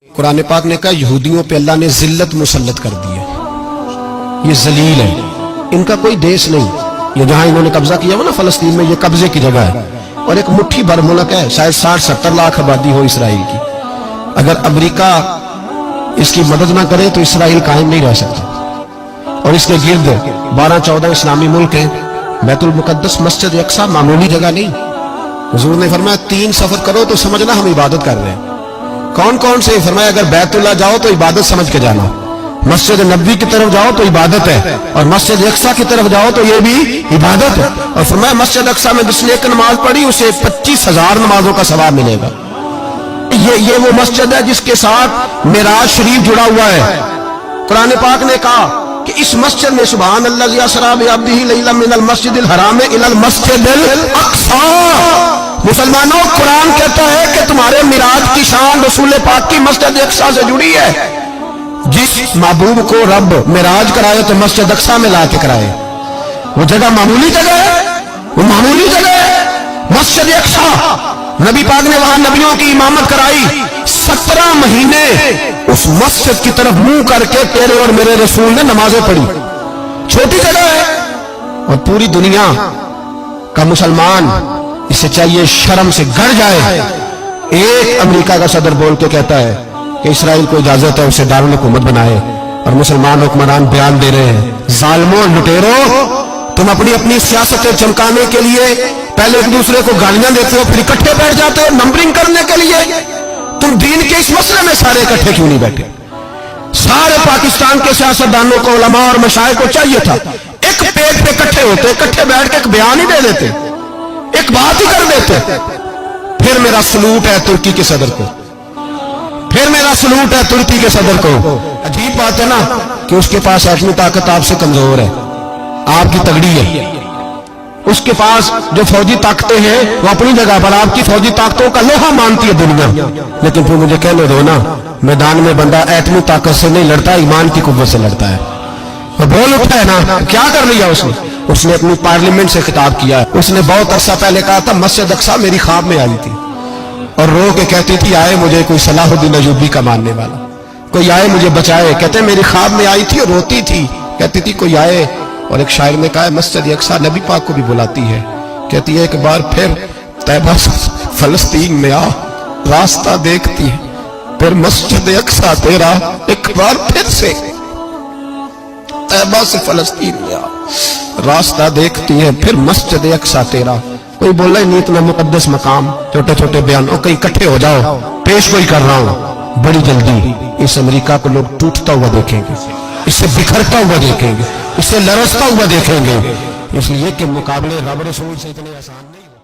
कुरान पाक ने कहा यहूदियों पे अल्लाह ने जिल्लत मुसल्लत कर दी है, ये जलील है, इनका कोई देश नहीं। ये जहां इन्होंने कब्जा किया हुआ ना फलस्तीन में, ये कब्जे की जगह है और एक मुट्ठी भर मुल्क है, शायद 60-70 लाख आबादी हो इसराइल की। अगर अमेरिका इसकी मदद ना करे तो इसराइल कायम नहीं रह सकता। और इसके गिर्द 12-14 इस्लामी मुल्क हैं। बैतुल मुकद्दस मस्जिद अक्सा मामूली जगह नहीं। हुजूर ने फरमाया 3 सफर करो तो समझना हम इबादत कर रहे हैं। कौन कौन से? फरमाया अगर बैतुल्लाह जाओ तो इबादत समझ के जाना, मस्जिद नबी की तरफ जाओ तो इबादत है, और मस्जिद अक्सा की तरफ जाओ तो ये भी इबादत है। और फरमाया मस्जिद अक्सा में जिसने एक नमाज पढ़ी उसे 25,000 नमाजों का सवाब मिलेगा। ये वो मस्जिद है जिसके साथ मिराज शरीफ जुड़ा हुआ है। कुरान पाक ने कहा कि इस मस्जिद में सुभान अल्लाज़ी असरा बिअब्दिही लैलन मिनल मस्जिदिल हराम इलल मस्जिदिल अक्सा। मुसलमानों, कुरान कहता है कि तुम्हारे मिराज की शान रसूल पाक की मस्जिद अक्सा से जुड़ी है। जिस महबूब को रब मिराज कराए तो मस्जिद अक्सा में ला के कराए। वो जगह मामूली जगह है, वो मामूली जगह है मस्जिद अक्सा। नबी पाक ने वहां नबियों की इमामत कराई। 17 महीने उस मस्जिद की तरफ मुंह करके तेरे और मेरे रसूल ने नमाजें पढ़ी। छोटी जगह है और पूरी दुनिया का मुसलमान इसे चाहिए शर्म से गड़ जाए। एक अमेरिका का सदर बोल के कहता है कि इसराइल को इजाजत है उसे दारुल हुकूमत बनाए, और मुसलमान हुक्मरान बयान दे रहे हैं जालिमों लुटेरो, तुम अपनी अपनी सियासतें चमकाने के लिए पहले एक दूसरे को गालियां देते हो, फिर इकट्ठे बैठ जाते हो नंबरिंग करने के लिए। तुम दीन के इस मसले में सारे इकट्ठे क्यों नहीं बैठे? सारे पाकिस्तान के सियासतदानों को, उलमा और मशाइख को चाहिए था एक पेज पे इकट्ठे होते, इकट्ठे बैठ के एक बयान ही दे देते, एक बात ही कर देते। फिर मेरा सलूट है तुर्की के सदर को, फिर मेरा सलूट है तुर्की के सदर को। अजीब बात है ना कि उसके पास एटमी ताकत आपसे कमजोर है, आपकी तगड़ी है। उसके पास जो फौजी ताकतें हैं वो अपनी जगह पर, आपकी फौजी ताकतों का लोहा मानती है दुनिया। लेकिन फिर मुझे कहने दो ना, मैदान में बंदा एटमी ताकत से नहीं लड़ता, ईमान की कुव्वत से लड़ता है। वो बोल उठा है ना, क्या कर लिया उसने अपनी पार्लियामेंट से खिताब किया। उसने बहुत अरसा पहले कहा था मस्जिद अक्सा मेरी ख्वाब में आई थी और रो के कहती थी आए मुझे कोई सलाहुद्दीन अय्यूबी का मानने वाला, कोई आए मुझे बचाए। कहते मेरी ख्वाब में आई थी और रोती थी, कहती थी कोई आए। और एक शायर ने कहा मस्जिद अक्सा नबी पाक को भी बुलाती है, कहती है एक बार फिर तैबा फलस्तीन में आ, रास्ता देखती है फिर मस्जिद अक्सा तेरा, एक बार फिर से तैबा से फलस्तीन में आ, रास्ता देखती है फिर मस्जिद अक्सा तेरा। कोई बोला ही नहीं इतना मुकद्दस मकाम, छोटे छोटे बयान, और कहीं इकट्ठे हो जाओ, पेश कोई कर रहा हूं। बड़ी जल्दी इस अमेरिका को लोग टूटता हुआ देखेंगे, इससे बिखरता हुआ देखेंगे, इससे लरसता हुआ देखेंगे। इसलिए कि मुकाबले रब रसूल से इतने आसान नहीं।